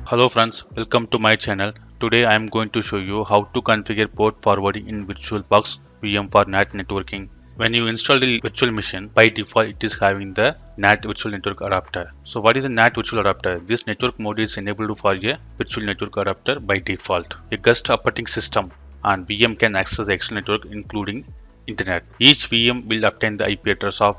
Hello friends, welcome to my channel. Today I am going to show you how to configure port forwarding in VirtualBox VM for NAT networking. When you install the virtual machine, by default it is having the NAT virtual network adapter. So what is the NAT virtual adapter? This network mode is enabled for a virtual network adapter by default. A guest operating system and VM can access the external network including internet. Each VM will obtain the IP address of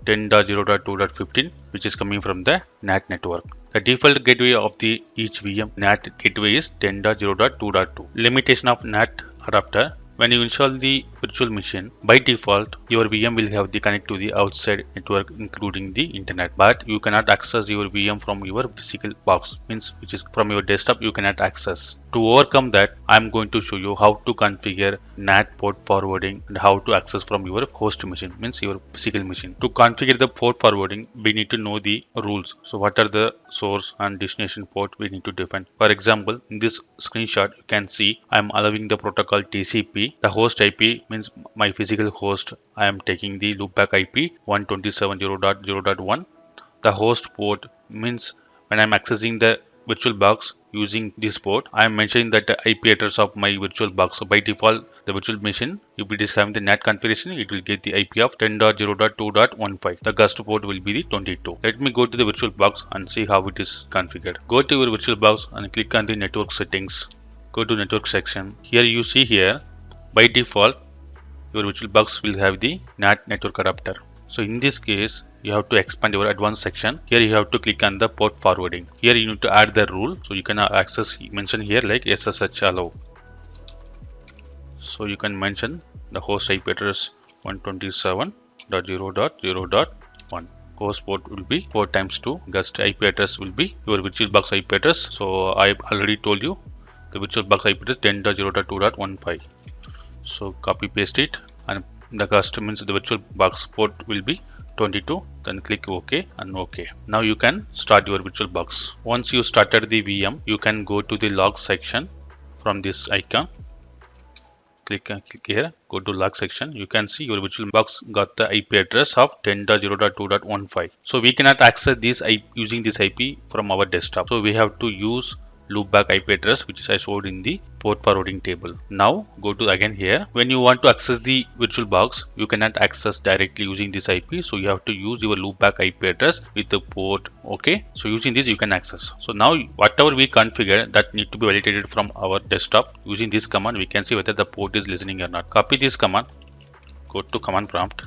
10.0.2.15 which is coming from the NAT network. The default gateway of the each VM NAT gateway is 10.0.2.2. Limitation of NAT adapter. When you install the virtual machine, by default your VM will have the connect to the outside network including the internet, but you cannot access your VM from your physical box, means which is from your desktop you cannot access. To overcome that, I am going to show you how to configure NAT port forwarding and how to access from your host machine, means your physical machine. To configure the port forwarding, we need to know the rules. So what are the source and destination port we need to define. For example, in this screenshot you can see I am allowing the protocol TCP. The host IP means my physical host. I am taking the loopback IP 127.0.0.1. The host port means when I am accessing the virtual box using this port, I am mentioning that the IP address of my virtual box. So by default, the virtual machine, if it is having the NAT configuration, it will get the IP of 10.0.2.15. The guest port will be the 22. Let me go to the virtual box and see how it is configured. Go to your virtual box and click on the network settings. Go to network section. Here you see here, by default, your virtual box will have the NAT network adapter. So in this case, you have to expand your advanced section. Here you have to click on the port forwarding. Here you need to add the rule. So you can access, mention here like SSH allow. So you can mention the host IP address 127.0.0.1. Host port will be 4 times 2. Guest IP address will be your virtual box IP address. So I already told you the virtual box IP address 10.0.2.15. So copy paste it, and the guest means the virtual box port will be 22. Then click OK and OK. Now you can start your virtual box. Once you started the VM, you can go to the log section from this icon. Click here, go to log section. You can see your virtual box got the IP address of 10.0.2.15. So we cannot access this IP using this IP from our desktop. So we have to use loopback IP address which I showed in the port forwarding table. Now go to again here. When you want to access the virtual box, you cannot access directly using this IP. So you have to use your loopback IP address with the port. Okay. So using this you can access. So now whatever we configure that need to be validated from our desktop. Using this command we can see whether the port is listening or not. Copy this command. Go to command prompt.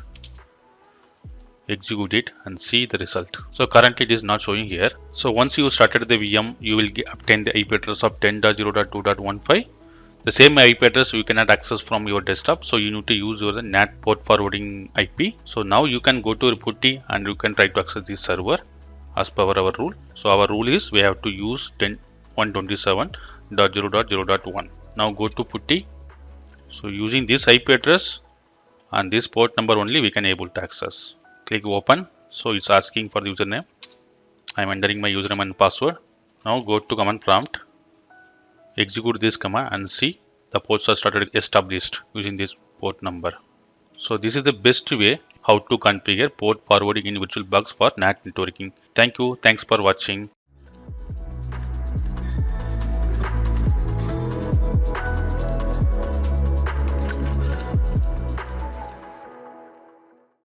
Execute it and see the result. So currently it is not showing here. So once you started the VM, you will obtain the IP address of 10.0.2.15. The same IP address you cannot access from your desktop, so you need to use your NAT port forwarding IP. So now you can go to your PuTTY and you can try to access this server as per our rule. So our rule is we have to use 127.0.0.1. Now go to PuTTY. So using this IP address and this port number only we can able to access. Click open. So it's asking for the username. I'm entering my username and password. Now go to command prompt. Execute this command and see the ports are started established using this port number. So this is the best way how to configure port forwarding in VirtualBox for NAT networking. Thank you. Thanks for watching.